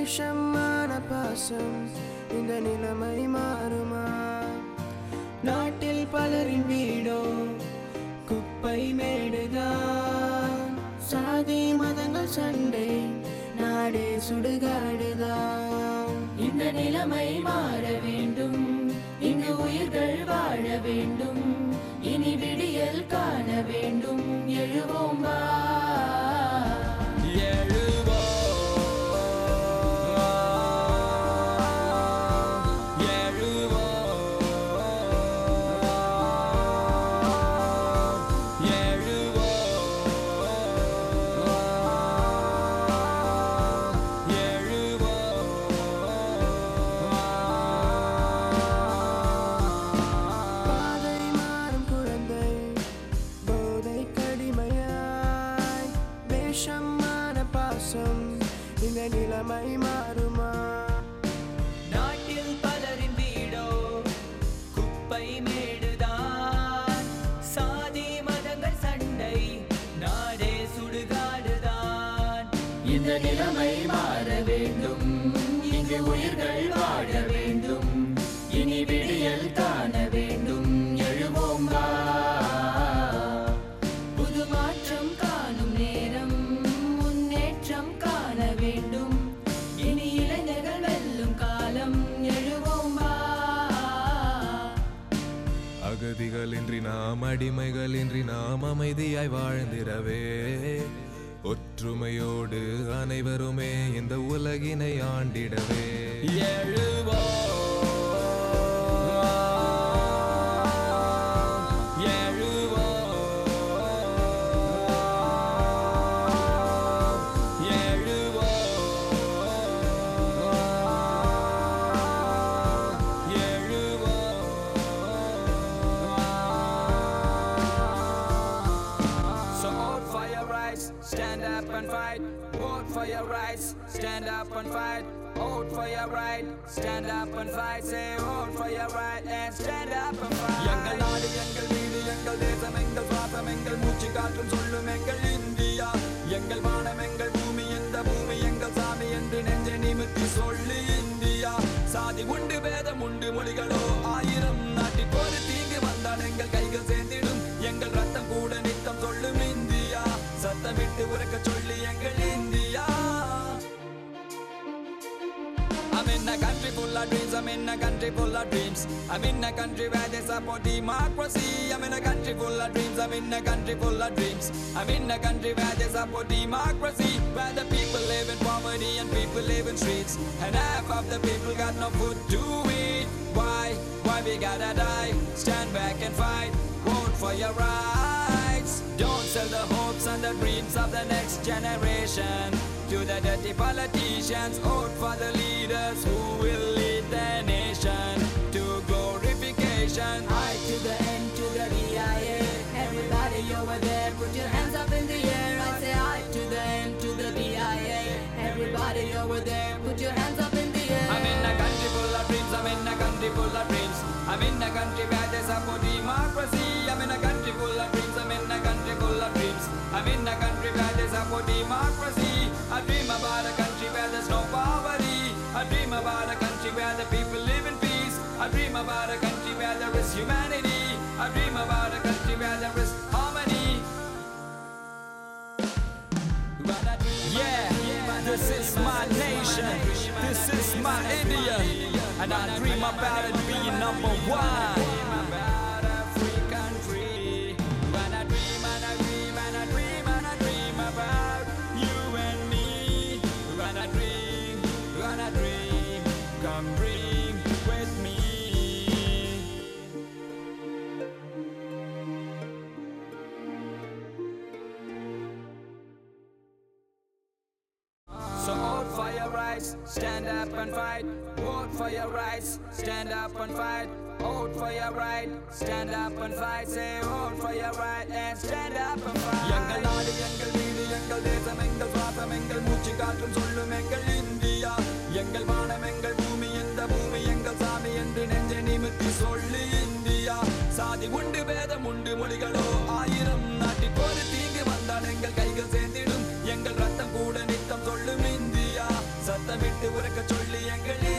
வேஷமான பாசம் இந்த நிலைமை மாறுமா? நாட்டில் பலரின் வீடோ குப்பை மேடுதான். சாதி மதங்கள் சண்டை, நாடே சுடுகாடுதான். இந்த நிலைமை மாற வேண்டும், இங்கு உயிர்கள் வாழ வேண்டும். இனி விடியல் காண வேண்டும். எழுவோம் வா, இந்த நிலைமை மாறுமா? நாட்டில் பலரின் வீடோ குப்பை மேடுதான். சாதி மதங்கள் சண்டை, நாடே சுடுகாடுதான். இந்த நிலைமை மாற வேண்டும், இங்கு உயிர்கள் வாழ வேண்டும். இனி விடியல் காண வேண்டும். எழுவோம் வா, புது மாற்றம் காணும் நேரம், முன்னேற்றம் காண வேண்டும். இனி இளைஞர்கள் வெல்லும் காலம். எழுவோம் வா, அகதிகளின்றி நாம், அடிமைகளின்றி நாம் அமைதியாய் வாழ்ந்திடவே. ஒற்றுமையோடு அனைவருமே இந்த உலகினை ஆண்டிடவே. Stand up and fight, vote for your rights. Stand up and fight, vote for your right. Stand up and fight, say vote for your right and stand up and fight. எங்கள் நாடு எங்கள் வீடு எங்கள் தேசம் எங்கள் சுவாசம் எங்கள் மூச்சு காற்றும் சொல்லும் எங்கள் இந்தியா. எங்கள் வானம் எங்கள் பூமி, இந்த பூமி எங்கள் சாமி என்று நெஞ்சை நிமித்தி சொல்லு இந்தியா. சாதி உண்டு பேதம் உண்டு மொழிகளோ ஆயிரம், நாட்டில் ஒரு தீங்கு வந்தால் எங்கள் கைகள் சேர்ந்திடும். எங்கள் ரத்தம் கூட நித்தம் சொல்லும் இந்தியா. சத்தமிட்டு உறக்க சொல்லி எங்கள் India. I'm in a country full of dreams, I'm in a country full of dreams. I'm in a country where they support democracy. I'm in a country full of dreams, I'm in a country full of dreams. I'm in a country where they support democracy, where the people live in poverty and people live in streets, and half of the people got no food to eat. Why we gotta die? Stand back and fight, vote for your rights. Don't sell the hopes and the dreams of the next generation to the dirty politicians. Vote for the leaders who will lead the nation to glorification. I to the N to the DIA. Everybody over there, put your hands up in the air. I say I to the N to the DIA. Everybody over there, put your hands up in the air. I'm in a country full of dreams, I'm in a country full of dreams. I'm in a country where they support democracy. I'm in a country full of dreams, I'm in a country full of dreams. I'm in a country where they support democracy. I dream about a country where there's no poverty. I dream about a country where the people live in peace. I dream about a country where there is humanity. I dream about a country where there is harmony. Yeah, this is my nation. This is my India. And I dream about it being number one. Come dream with me. So vote for your rights, stand up and fight. Vote for your rights, stand up and fight. Vote for your right, stand up and fight. Say vote for your right and stand up and fight. எங்கள் நாடு எங்கள் வீடு எங்கள் தேசம் எங்கள் சுவாசம் எங்கள் மூச்சு காற்றும் சொல்லும் எங்கள் இந்தியா. எங்கள் வானம் எங்கள் பூமி, இந்த பூமி எங்கள் சாமி என்று நெஞ்சை நிமித்தி சொல்லு இந்தியா. சாதி உண்டு பேதம் உண்டு மொழிகளோ ஆயிரம், நாட்டில் ஒரு தீங்கு வந்தால் எங்கள் கைகள் சேர்ந்திடும். எங்கள் ரத்தம் கூட நித்தம் சொல்லும் இந்தியா. சத்த சத்தமிட்டு உறக்க சொல்லி எங்கள்